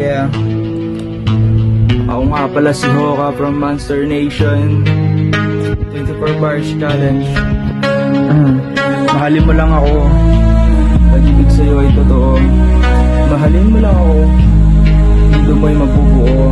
Yeah. Ako nga pala si Hoka from Monster Nation. 24 bars challenge. Mahalin mo lang ako. Pag-ibig sa'yo ay totoo. Mahalin mo lang ako. Hindi mo'y mabubuo.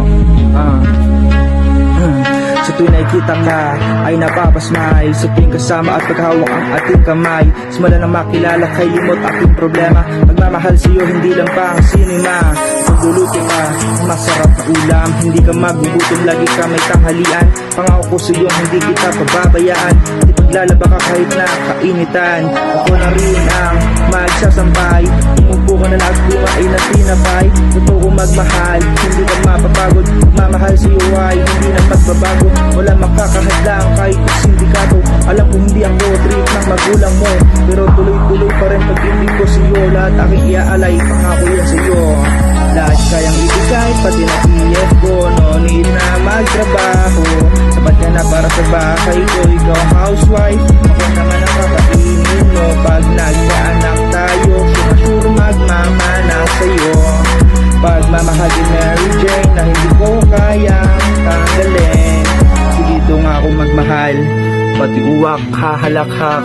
Sa tuwing nakikita ka ay napapasmile. Sa tuwing kasama at paghawak ang ating kamay. Simula nang makilala kay limot aking problema. Magmamahal sa'yo hindi lang pang sinima. Pagluluto ka, masarap na ulam. Hindi ka magugutom, lagi ka may tanghalian. Pangako ko sa'yo hindi kita pababayaan. Di paglalaba ka kahit na kainitan. Ako na rin ang magsasampay. Umupo ka na lang at kumain na tinapay. Totoo ko magmahal, hindi ka mapapagod. Mamahal sa'yo ay hindi na magbabago. Wala makakahadlang kahit sindikato. Alam ko hindi ako trip ng magulang mo, pero tuloy-tuloy pa rin pag-ibig ko sa'yo. Lahat aking iaalay, pangako yan sa'yo. Lahat kayang ibigay, pati na iyet ko. No need na magtrabaho. Sapat ka na para sa bahay ko. Ikaw ang housewife, ako naman ang kakainin mo. Pag nagkaanak tayo, sure magmamana sa'yo. Pagmamahal ni Mary Jane na hindi ko kayang tanggalin. Sige, ito nga ako magmahal. Pati uwak, hahalakhak,